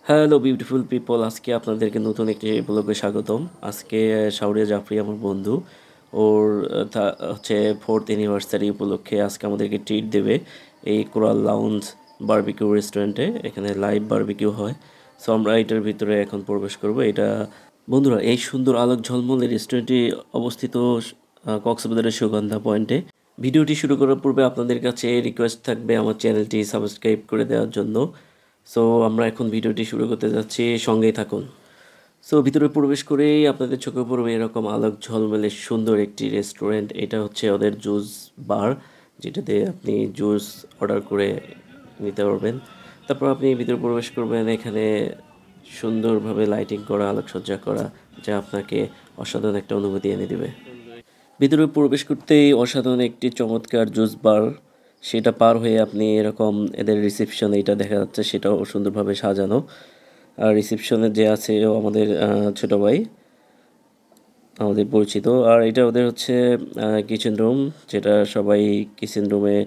Hello beautiful people, আজকে আপনাদেরকে নতুন একটি ব্লগে স্বাগতম। আজকে শাওরিয়া জাফরি আমার বন্ধু, ওর হচ্ছে 4th অ্যানিভার্সারি উপলক্ষে আজকে আমাদেরকে ট্রিট দেবে এই কোরাল লাউঞ্জ বারবিকিউ রেস্টুরেন্টে। এখানে লাইভ বারবিকিউ হয়। সো আমরা এটার ভিতরে এখন প্রবেশ করব। এটা বন্ধুরা, এই সুন্দর আলোক ঝলমলে রেস্টুরেন্টটি অবস্থিত কক্সবাজারের সুগন্ধা পয়েন্টে। ভিডিওটি শুরু করার পূর্বে আপনাদের কাছে রিকোয়েস্ট থাকবে আমার চ্যানেলটি সাবস্ক্রাইব করে দেওয়ার জন্য। সো আমরা এখন ভিডিওটি শুরু করতে যাচ্ছি, সঙ্গেই থাকুন। সো ভিতরে প্রবেশ করেই আপনাদের চোখে পড়বে এরকম আলোক ঝলমলে সুন্দর একটি রেস্টুরেন্ট। এটা হচ্ছে ওদের জুস বার, যেটাতে আপনি জুস অর্ডার করে নিতে পারবেন। তারপর আপনি ভিতরে প্রবেশ করবেন। এখানে সুন্দরভাবে লাইটিং করা, আলোকসজ্জা করা, যা আপনাকে অসাধারণ একটা অনুভূতি এনে দেবে। ভিতরে প্রবেশ করতেই অসাধারণ একটি চমৎকার জুস বার, সেটা পার হয়ে আপনি এরকম এদের রিসেপশন এইটা দেখা যাচ্ছে, সেটাও সুন্দরভাবে সাজানো। আর রিসেপশনে যে আছে ও আমাদের ছোট ভাই, আমাদের পরিচিত। আর এটা ওদের হচ্ছে কিচেন রুম, যেটা সবাই কিচেন রুমে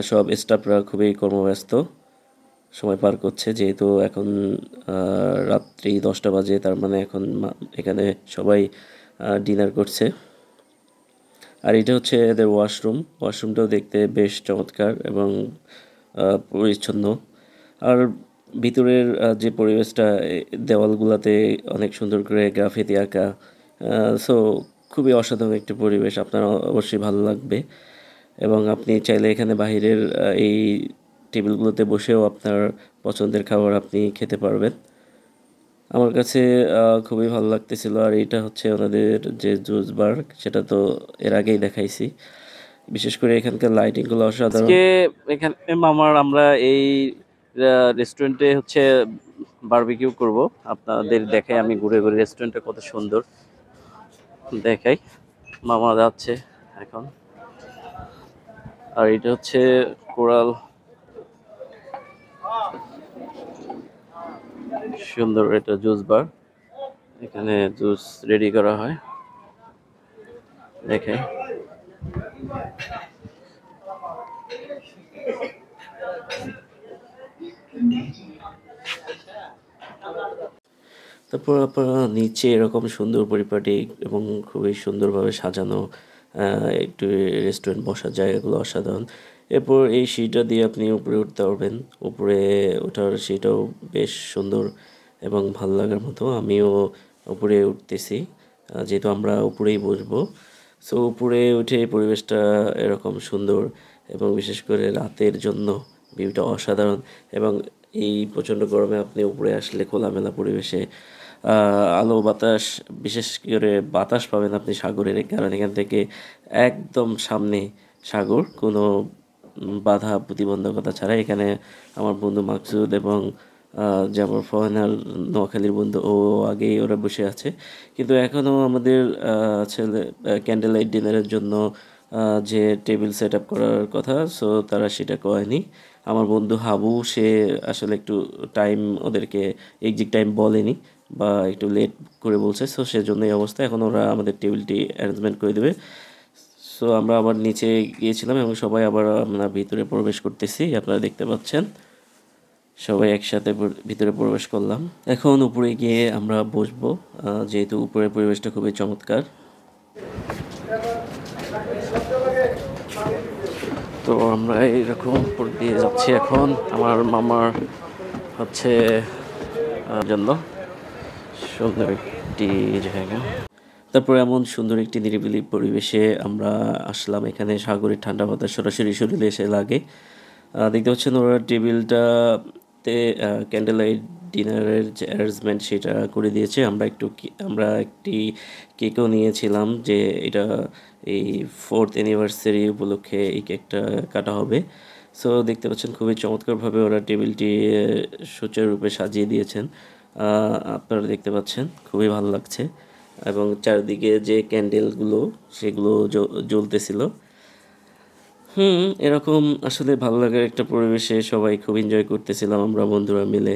সব স্টাফরা খুবই কর্মব্যস্ত সময় পার করছে, যেহেতু এখন রাত্রি 10টা বাজে। তার মানে এখন এখানে সবাই ডিনার করছে। আর এটা হচ্ছে এদের ওয়াশরুমটাও দেখতে বেশ চমৎকার এবং পরিচ্ছন্ন। আর ভিতরের যে পরিবেশটা, দেওয়ালগুলোতে অনেক সুন্দর করে গ্রাফিতি আঁকা। সো খুবই অসাধারণ একটি পরিবেশ, আপনার অবশ্যই ভালো লাগবে। এবং আপনি চাইলে এখানে বাহিরের এই টেবিলগুলোতে বসেও আপনার পছন্দের খাবার আপনি খেতে পারবেন। আমার কাছে খুবই ভালো লাগতেছিল। আর এটা হচ্ছে ওনাদের যে জুস বার, সেটা তো এর আগেই দেখাইছি। বিশেষ করে এখানকার লাইটিংগুলো অসাধারণ। আজকে এখানে মামার আমরা এই রেস্টুরেন্টে হচ্ছে বারবিকিউ করব। আপনাদের দেখাই আমি ঘুরে ঘুরে রেস্টুরেন্টটা কত সুন্দর দেখাই। মামা যাচ্ছে এখন। আর এটা হচ্ছে কোরাল, সুন্দর এটা জুস বার। এখানে জুস রেডি করা হয়, দেখে। তারপর আপনারা নিচে এরকম সুন্দর পরিপাটি এবং খুবই সুন্দরভাবে সাজানো একটু রেস্টুরেন্ট, বসার জায়গাগুলো অসাধারণ। এরপর এই সিঁড়িটা দিয়ে আপনি উপরে উঠতে পারবেন। উপরে ওঠার সিঁড়িটাও বেশ সুন্দর এবং ভালো লাগার মতো। আমিও উপরে উঠতেছি, যেহেতু আমরা উপরেই বসবো। সো উপরে উঠে পরিবেশটা এরকম সুন্দর, এবং বিশেষ করে রাতের জন্য ভিউটা অসাধারণ। এবং এই প্রচণ্ড গরমে আপনি উপরে আসলে খোলামেলা পরিবেশে আলো বাতাস, বিশেষ করে বাতাস পাবেন আপনি সাগরের, কারণ এখান থেকে একদম সামনে সাগর, কোনো বাধা প্রতিবন্ধকতা ছাড়া। এখানে আমার বন্ধু মাকসুদ এবং যে আমার ফরেনার নোয়াখালীর বন্ধু, ও আগেই ওরা বসে আছে। কিন্তু এখনও আমাদের ছেলে ক্যান্ডেল লাইট ডিনারের জন্য যে টেবিল সেট আপ করার কথা, সো তারা সেটা করেনি। আমার বন্ধু হাবু, সে আসলে একটু টাইম ওদেরকে এক্সাক্ট টাইম বলেনি, বা একটু লেট করে বলছে। সো সেজন্য এই অবস্থা। এখন ওরা আমাদের টেবিলটি অ্যারেঞ্জমেন্ট করে দেবে। সো আমরা আবার নিচে গিয়েছিলাম এবং সবাই আবার আমরা ভিতরে প্রবেশ করতেছি, আপনারা দেখতে পাচ্ছেন। সবাই একসাথে ভিতরে প্রবেশ করলাম। এখন উপরে গিয়ে আমরা বসবো, যেহেতু উপরের পরিবেশটা খুবই চমৎকার। তো আমরা এইরকম উপর দিয়ে যাচ্ছি এখন আমার মামার হচ্ছে জন্য সুন্দর একটি জায়গা। তারপরে এমন সুন্দর একটি নিরিবিলি পরিবেশে আমরা আসলাম। এখানে সাগরের ঠান্ডা বাতাস সরাসরি শরীরে এসে লাগে। দেখতে পাচ্ছেন ওরা টেবিলটাতে ক্যান্ডেল লাইট ডিনারের যে অ্যারেঞ্জমেন্ট, সেটা করে দিয়েছে। আমরা একটি কেকও নিয়েছিলাম, যে এটা এই 4th অ্যানিভার্সারি উপলক্ষে এই কেকটা কাটা হবে। সো দেখতে পাচ্ছেন খুবই চমৎকারভাবে ওরা টেবিলটি সুচারুরূপে সাজিয়ে দিয়েছেন। আপনারা দেখতে পাচ্ছেন, খুবই ভালো লাগছে। এবং চারদিকে যে ক্যান্ডেলগুলো, সেগুলো জ্বলতেছিল। এরকম আসলে ভালো লাগার একটা পরিবেশে সবাই খুব এনজয় করতেছিলাম আমরা বন্ধুরা মিলে।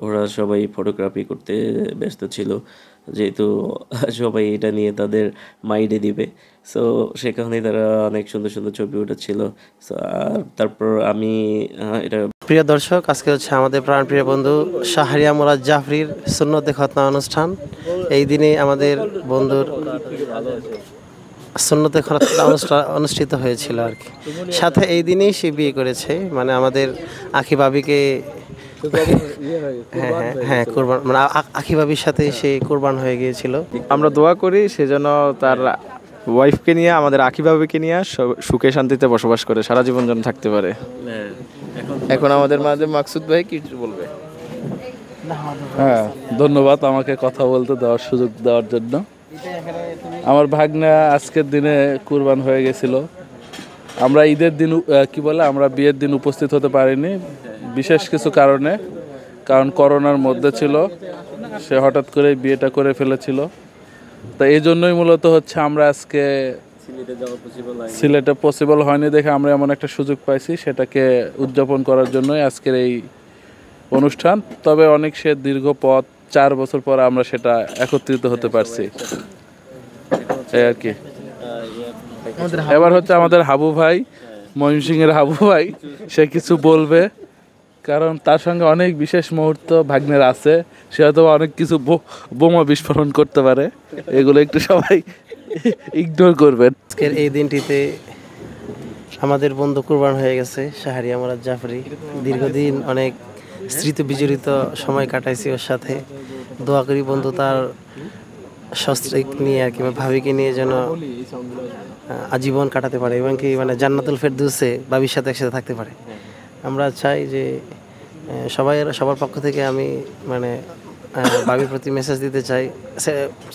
ওরা সবাই ফটোগ্রাফি করতে ব্যস্ত ছিল। যেহেতু সবাই এটা নিয়ে তাদের মাইন্ডে দিবে। সো সে কারণেই তারা অনেক সুন্দর, সুন্দর ছবি উঠাচ্ছিল। সো আর তারপর আমি এটা প্রিয় দর্শক, আজকে হচ্ছে আমাদের প্রাণপ্রিয় বন্ধু শাহরিয়া মুরাদ জাফরির সুন্নতে খতনা অনুষ্ঠান। এই দিনে আমাদের বন্ধুর সুন্নতে খতনা অনুষ্ঠিত হয়েছিল আর কি। সাথে এই দিনেই সে বিয়ে করেছে, মানে আমাদের আখি ভাবিকে। হ্যাঁ হ্যাঁ হ্যাঁ, কোরবান মানে আখি ভাবির সাথে সে কোরবান হয়ে গিয়েছিল। আমরা দোয়া করি সেজন্য তার ওয়াইফকে নিয়ে, আমাদের আখি ভাবিকে নিয়ে সুখে শান্তিতে বসবাস করে সারা জীবন যেন থাকতে পারে। এখন আমাদের মাঝে মাকসুদ ভাই কিছু বলবে। হ্যাঁ, ধন্যবাদ আমাকে কথা বলতে দেওয়ার সুযোগ দেওয়ার জন্য। আমার ভাগ্না আজকের দিনে কুরবান হয়ে গেছিল। আমরা ঈদের দিন আমরা বিয়ের দিন উপস্থিত হতে পারিনি বিশেষ কিছু কারণ করোনার মধ্যে ছিল। সে হঠাৎ করে বিয়েটা করে ফেলেছিল। তো এই জন্যই মূলত হচ্ছে আমরা আজকে সিলেটে পসিবল হয়নি দেখে আমরা এমন একটা সুযোগ পাইছি, সেটাকে উদযাপন করার জন্যই আজকের এই অনুষ্ঠান। তবে অনেক সে দীর্ঘ পথ, 4 বছর পর আমরা সেটা একত্রিত হতে পারছি এই আর কি। এবার হচ্ছে আমাদের হাবু ভাই, ময়মনসিংহের হাবু ভাই, সে কিছু বলবে কারণ তার সঙ্গে অনেক বিশেষ মুহূর্ত ভাগ্নের আছে। সে হয়তো অনেক কিছু বোমা বিস্ফোরণ করতে পারে, এগুলো একটু সবাই ইগনোর করবেন। আজকের এই দিনটিতে আমাদের বন্ধু কুরবান হয়ে গেছে শাহরিয়া মুরাদ জাফরি। দীর্ঘদিন অনেক স্মৃতি বিজড়িত সময় কাটাইছি ওর সাথে। দোয়া করি বন্ধু তার সস্ত্রীক নিয়ে আর কি, ভাবিকে নিয়ে যেন আজীবন কাটাতে পারে এবং কি মানে জান্নাতুল ফেরদৌসে ভাবির সাথে একসাথে থাকতে পারে। আমরা চাই যে সবার পক্ষ থেকে আমি মানে ভাবির প্রতি মেসেজ দিতে চাই,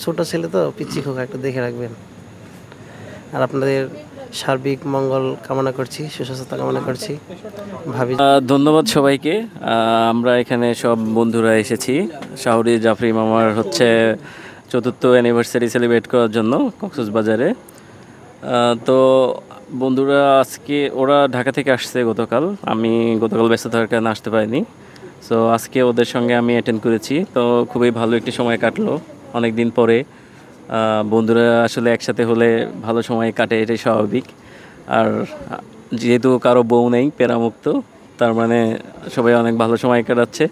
ছোট ছেলে তো পিচ্ছি খোকা, একটু দেখে রাখবেন। আর আপনাদের সার্বিক মঙ্গল কামনা করছি, সুস্বাস্থ্য কামনা করছি। ভাবি ধন্যবাদ সবাইকে। আমরা এখানে সব বন্ধুরা এসেছি শাহরি জাফরি মামার হচ্ছে 4th অ্যানিভার্সারি সেলিব্রেট করার জন্য কক্সবাজারে। তো বন্ধুরা আজকে ওরা ঢাকা থেকে আসছে গতকাল। আমি গতকাল ব্যস্ত থাকার কারণে আসতে পারিনি। সো আজকে ওদের সঙ্গে আমি অ্যাটেন্ড করেছি। তো খুবই ভালো একটি সময় কাটলো অনেক দিন পরে। বন্ধুরা আসলে একসাথে হলে ভালো সময় কাটে, এটাই স্বাভাবিক। আর যেহেতু কারো বউ নেই, পেরামুক্ত, তার মানে সবাই অনেক ভালো সময় কাটাচ্ছে।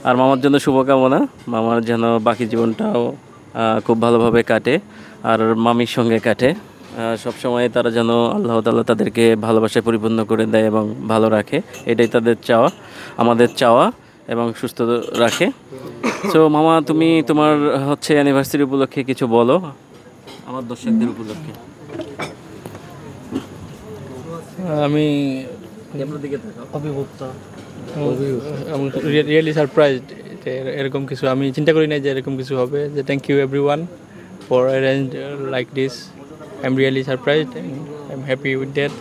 আর মামার জন্য শুভকামনা, মামার যেন বাকি জীবনটাও খুব ভালোভাবে কাটে আর মামির সঙ্গে কাটে। সবসময় তারা যেন আল্লাহ তাআলা তাদেরকে ভালোবাসায় পরিপূর্ণ করে দেয় এবং ভালো রাখে, এটাই তাদের চাওয়া, আমাদের চাওয়া, এবং সুস্থ রাখে। সো মামা, তুমি তোমার হচ্ছে অ্যানিভার্সারি উপলক্ষে কিছু বলো আমার দর্শকদের উপলক্ষে। আমি অভিভূত রিয়েলি সারপ্রাইজড। এরকম কিছু আমি চিন্তা করি না যে এরকম কিছু হবে। যে thank you everyone for arrange like this. I am really surprised and I am happy with that.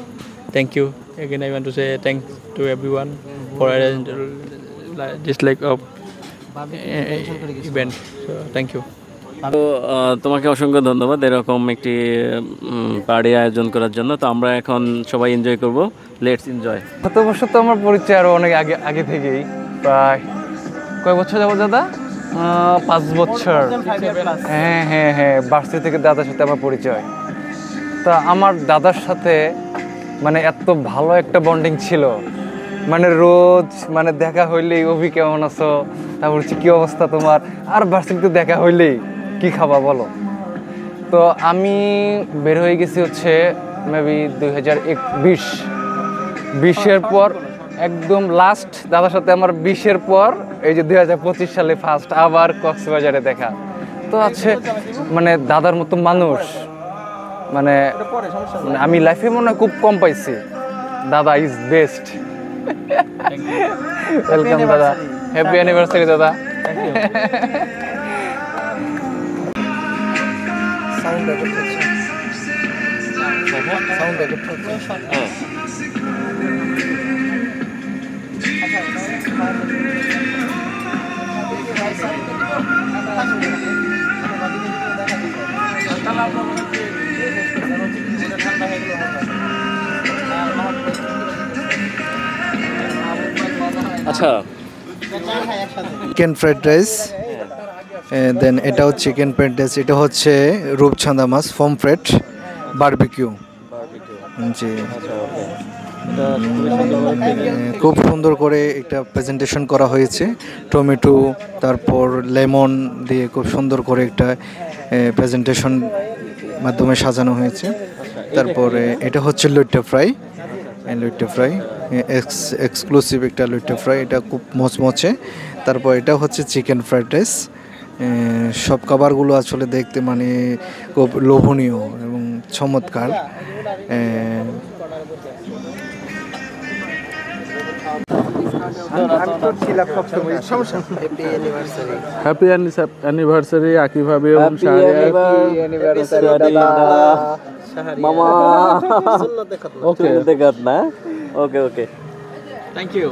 Thank you again. I want to say thanks to everyone for arrange this like of event. So thank you. তো তোমাকে অসংখ্য ধন্যবাদ এরকম একটি party আয়োজন করার জন্য। তো আমরা এখন সবাই এনজয় করব, লেটস এনজয়। গত বছর তো আমার পরিচয় আরো অনেক আগে থেকেই, প্রায় কয় বছর যাবো দাদা? 5 বছর। হ্যাঁ হ্যাঁ হ্যাঁ, ভার্সিটি থেকে দাদার সাথে আমার পরিচয়। তা আমার দাদার সাথে মানে এত ভালো একটা বন্ডিং ছিল, মানে রোজ মানে দেখা হইলেই অভি কেমন আছো, তারপর হচ্ছে কী অবস্থা তোমার, আর ভার্সিটিতে দেখা হইলেই কি খাবা বলো। তো আমি বের হয়ে গেছি হচ্ছে মেবি 2020-এর পর, একদম লাস্ট দাদার সাথে আমার 20-এর পর এই যে 2025 সালে ফার্স্ট আবার কক্সবাজারে দেখা। তো আছে মানে দাদার মতো মানুষ মানে আমি লাইফে মনে হয় খুব কম পাইছি। দাদা ইজ বেস্ট। ওয়েলকাম দাদা, হ্যাপি অ্যানিভার্সারি দাদা। সাউন্ড রেকর্ড হচ্ছে, সাউন্ড রেকর্ড হচ্ছে। ঠান্ডা হয়ে গেল। আচ্ছা চিকেন ফ্রাইড রাইস, দেন এটাও চিকেন ফ্রাইড রাইস, এটা হচ্ছে রূপচাঁদা মাছ ফমফ্রেট বারবিকিউ। জি, খুব সুন্দর করে একটা প্রেজেন্টেশন করা হয়েছে, টমেটো তারপর লেমন দিয়ে খুব সুন্দর করে একটা প্রেজেন্টেশন মাধ্যমে সাজানো হয়েছে। তারপরে এটা হচ্ছে লইট্টা ফ্রাই, লইট্টা ফ্রাই এক্সক্লুসিভ একটা লইট্টা ফ্রাই, এটা খুব মচমচে। তারপর এটা হচ্ছে চিকেন ফ্রাইড রাইস। সব খাবারগুলো আসলে দেখতে মানে খুব লোভনীয় এবং চমৎকার। হ্যাপি অ্যানিভার্সারি আকিব ভাবি এবং শাহরিয়ার। মামা ওকে দেখাত না, ওকে ওকে থ্যাংক ইউ।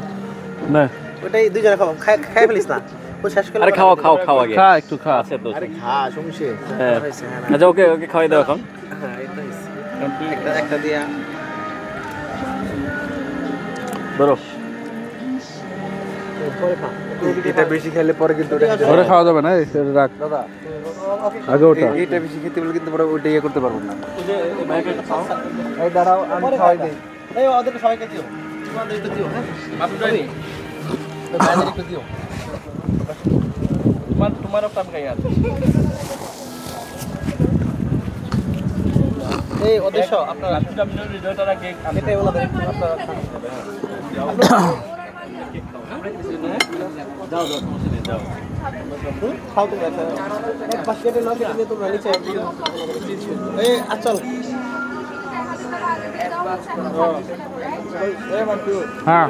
না ওটাই দুইজনে খাও, খাই ফেলিস না, ও শেষ করে। আরে খাও খাও খাও আগে, খা একটু খা। আছে তো আরে খা সমস্যা। হ্যাঁ আচ্ছা ওকে ওকে খাওয়াই দাও এখন। হ্যাঁ এটা একটা দিয়া ধরো এটা বেশি খেলে পরে কিন্তু ধরে খাওয়া যাবে না, এটা রাখ আগে ওটা। এটা বেশি খেতে বলে কিন্তু পরে ওইটা ইয়ে করতে পারবো না। এই দাঁড়াও আমি খাওয়াই দেই। এই ওদের সবাইকে দিও, তোমাদের একটু দিও। হ্যাঁ বাবু ডাইনি তো বাইরে একটু দিও। তোমারও কাম গাই আছে। এই ওদের সব আপনারা রিজল্টটা আগে এটাই বলা দেন আপনারা যাও যাও যাও খাও তুমি একটা বাস্কেটে নাও, কেটে নিয়ে তোমরা নিচে এই আচল। হ্যাঁ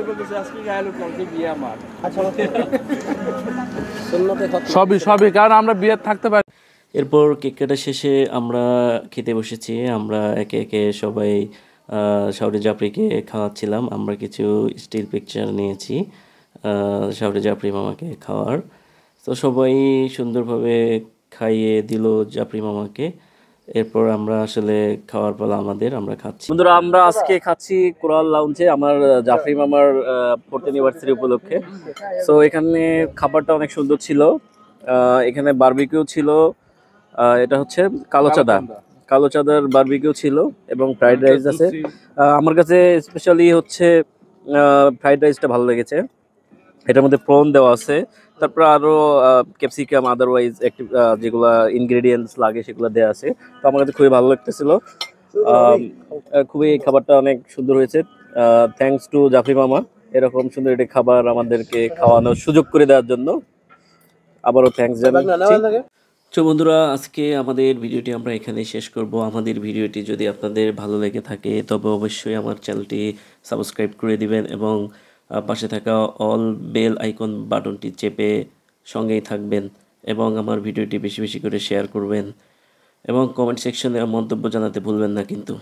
সবই সবই, কারণ আমরা বিয়ে থাকতে পারি। এরপর কেক কাটা শেষে আমরা খেতে বসেছি। আমরা একে একে সবাই শাওরি জাফরিকে খাওয়াচ্ছিলাম। আমরা কিছু স্টিল পিকচার নিয়েছি শাওরি জাফরি মামাকে খাওয়ার। তো সবাই সুন্দরভাবে খাইয়ে দিল জাফরি মামাকে। এরপর আমরা আসলে খাওয়ার পালা আমাদের, আমরা খাচ্ছি। বন্ধুরা আমরা আজকে খাচ্ছি কোরাল লাউঞ্জে আমার জাফরি মামার 4th অ্যানিভার্সারি উপলক্ষে। সো এখানে খাবারটা অনেক সুন্দর ছিল। এখানে বারবিকিউ ছিল, এটা হচ্ছে কালো চাঁদার বারবিকিউ ছিল এবং ফ্রাইড রাইস আছে। আমার কাছে স্পেশালি হচ্ছে ফ্রাইড রাইসটা ভালো লেগেছে, এটার মধ্যে প্রন দেওয়া আছে, তারপর আরও ক্যাপসিকাম আদারওয়াইজ যেগুলো ইনগ্রেডিয়েন্টস লাগে সেগুলো দেওয়া আছে। তো আমার কাছে খুবই ভালো লাগতেছিল, খুবই খাবারটা অনেক সুন্দর হয়েছে। থ্যাঙ্কস টু জাফরি মামা এরকম সুন্দর একটি খাবার আমাদেরকে খাওয়ানোর সুযোগ করে দেওয়ার জন্য আবারও থ্যাঙ্কস জানাচ্ছি। তো বন্ধুরা আজকে আমাদের ভিডিওটি আমরা এখানেই শেষ করব। আমাদের ভিডিওটি যদি আপনাদের ভালো লেগে থাকে তবে অবশ্যই আমার চ্যানেলটি সাবস্ক্রাইব করে দিবেন এবং পাশে থাকা অল বেল আইকন বাটনটি চেপে সঙ্গেই থাকবেন এবং আমার ভিডিওটি বেশি বেশি করে শেয়ার করবেন এবং কমেন্ট সেকশনে মন্তব্য জানাতে ভুলবেন না কিন্তু।